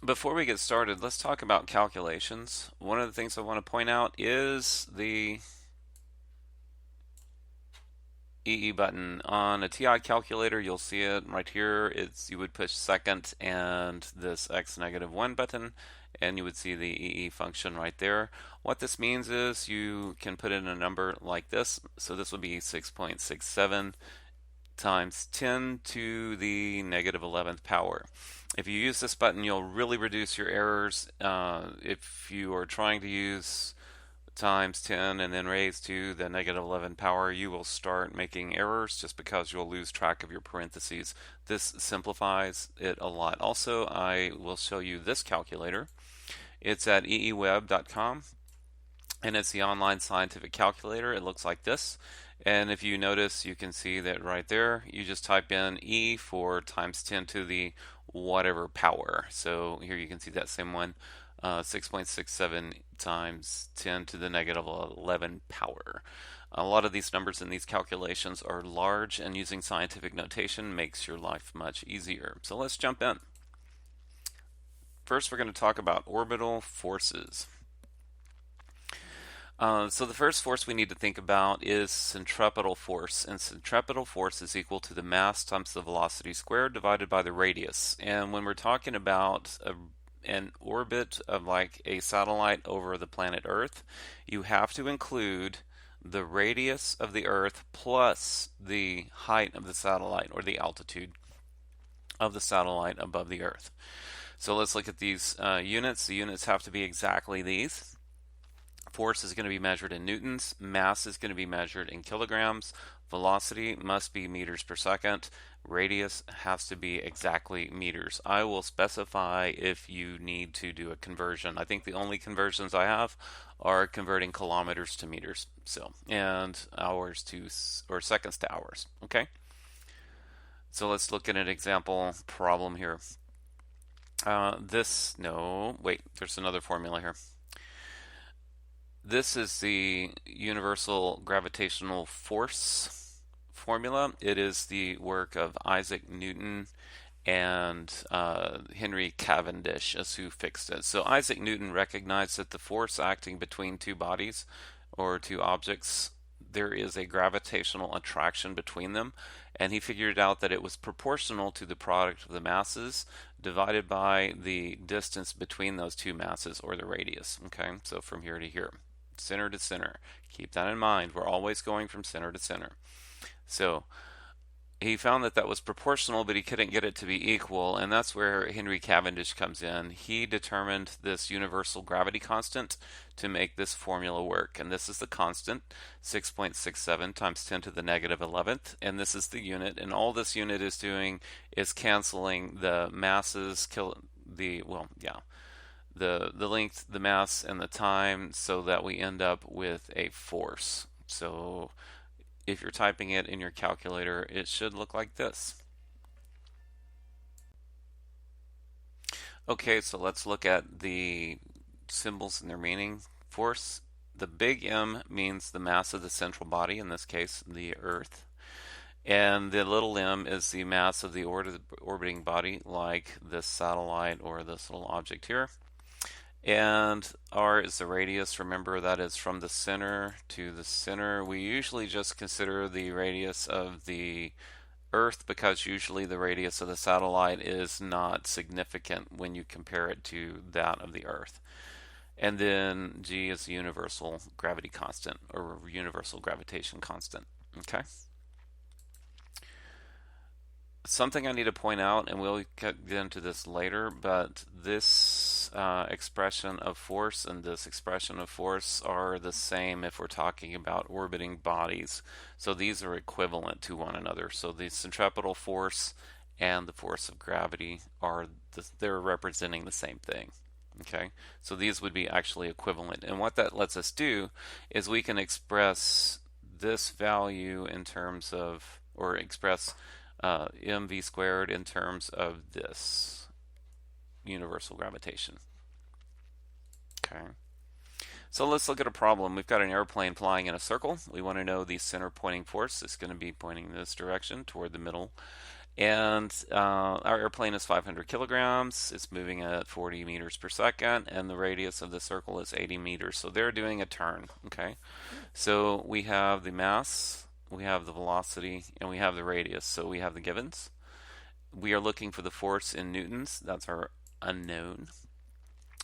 Before we get started, let's talk about calculations. One of the things I want to point out is the EE button. On a TI calculator, you'll see it right here. You would push second and this X -1 button, and you would see the EE function right there. What this means is you can put in a number like this. So this would be 6.67 times 10 to the -11th power. If you use this button, you'll really reduce your errors. If you are trying to use times 10 and then raise to the -11 power, you will start making errors just because you'll lose track of your parentheses. This simplifies it a lot. Also, I will show you this calculator. It's at eeweb.com, and it's the online scientific calculator. It looks like this. And if you notice, you can see that right there, you just type in E for times 10 to the whatever power. So here you can see that same one, 6.67 times 10 to the -11 power. A lot of these numbers in these calculations are large, and using scientific notation makes your life much easier. So let's jump in. First, we're going to talk about orbital forces. So the first force we need to think about is centripetal force, and centripetal force is equal to the mass times the velocity squared divided by the radius. And when we're talking about an orbit of like a satellite over the planet Earth, you have to include the radius of the Earth plus the height of the satellite, or the altitude of the satellite above the Earth. So let's look at these units. The units have to be exactly these. Force is going to be measured in newtons, mass is going to be measured in kilograms, velocity must be meters per second, radius has to be exactly meters. I will specify if you need to do a conversion. I think the only conversions I have are converting kilometers to meters, and hours to, or seconds to hours. Okay, so let's look at an example problem here. There's another formula here. This is the universal gravitational force formula. It is the work of Isaac Newton and Henry Cavendish as who fixed it. So Isaac Newton recognized that the force acting between two bodies or two objects, there is a gravitational attraction between them, and he figured out that it was proportional to the product of the masses divided by the distance between those two masses, or the radius. Okay, so from here to here, center to center. Keep that in mind. We're always going from center to center. So he found that that was proportional, but he couldn't get it to be equal, and that's where Henry Cavendish comes in. He determined this universal gravity constant to make this formula work, and this is the constant, 6.67 times 10 to the -11th, and this is the unit, and all this unit is doing is canceling the masses, the length, the mass, and the time, so that we end up with a force. So if you're typing it in your calculator, it should look like this. Okay, so let's look at the symbols and their meaning. Force, the big M means the mass of the central body, in this case the Earth. And the little m is the mass of the orbiting body, like this satellite or this little object here. And r is the radius. Remember, that is from the center to the center. We usually just consider the radius of the Earth because usually the radius of the satellite is not significant when you compare it to that of the Earth. And then g is the universal gravity constant, or universal gravitation constant. Okay. Something I need to point out, and we'll get into this later, but this expression of force and this expression of force are the same if we're talking about orbiting bodies. So these are equivalent to one another. So the centripetal force and the force of gravity they're representing the same thing. Okay, so these would be actually equivalent. And what that lets us do is we can express this value in terms of, or express mv squared in terms of this universal gravitation. Okay, so let's look at a problem. We've got an airplane flying in a circle. We want to know the center pointing force. It's going to be pointing in this direction toward the middle. And our airplane is 500 kilograms. It's moving at 40 meters per second, and the radius of the circle is 80 meters. So they're doing a turn. Okay. So we have the mass, we have the velocity, and we have the radius. So we have the givens. We are looking for the force in newtons. That's our unknown.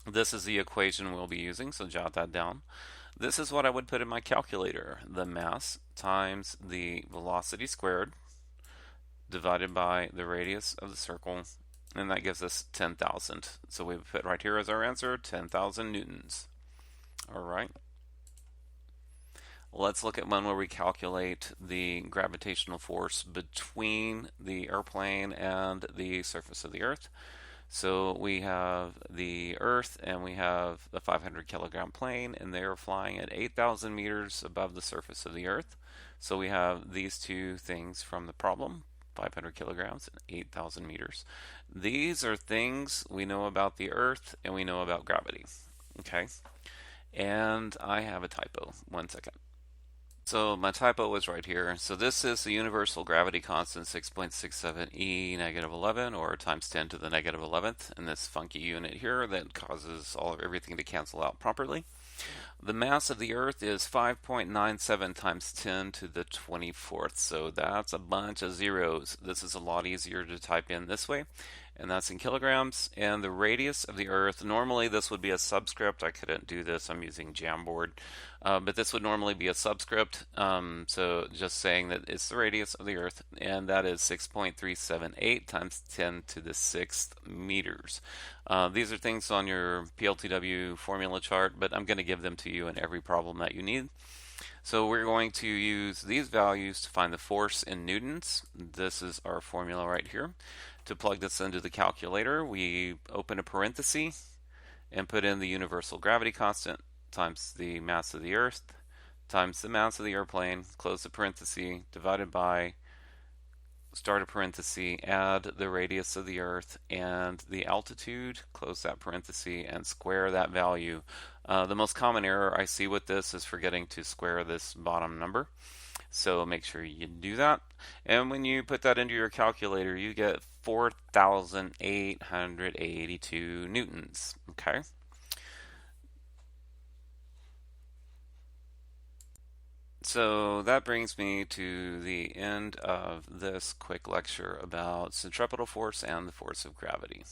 This is the equation we'll be using, so jot that down. This is what I would put in my calculator. The mass times the velocity squared divided by the radius of the circle, and that gives us 10,000. So we put right here as our answer 10,000 newtons. All right. Let's look at one where we calculate the gravitational force between the airplane and the surface of the Earth. So we have the Earth and we have the 500 kilogram plane, and they are flying at 8,000 meters above the surface of the Earth. So we have these two things from the problem, 500 kilograms and 8,000 meters. These are things we know about the Earth and we know about gravity. Okay, and I have a typo. 1 second. So my typo was right here. So this is the universal gravity constant 6.67 e negative 11, or times 10 to the negative 11th, and this funky unit here that causes everything to cancel out properly. The mass of the Earth is 5.97 times 10 to the 24th, so that's a bunch of zeros. This is a lot easier to type in this way, and that's in kilograms. And the radius of the Earth, normally this would be a subscript. I couldn't do this, I'm using Jamboard, but this would normally be a subscript. So just saying that it's the radius of the Earth, and that is 6.378 times 10 to the 6th meters. These are things on your PLTW formula chart, but I'm going to give them to you in every problem that you need. So we're going to use these values to find the force in newtons. This is our formula right here. To plug this into the calculator, we open a parenthesis and put in the universal gravity constant times the mass of the Earth times the mass of the airplane, close the parenthesis, divided by, start a parenthesis, add the radius of the Earth and the altitude, close that parenthesis, and square that value. The most common error I see with this is forgetting to square this bottom number. So make sure you do that. And when you put that into your calculator, you get 4,882 newtons. Okay. So that brings me to the end of this quick lecture about centripetal force and the force of gravity.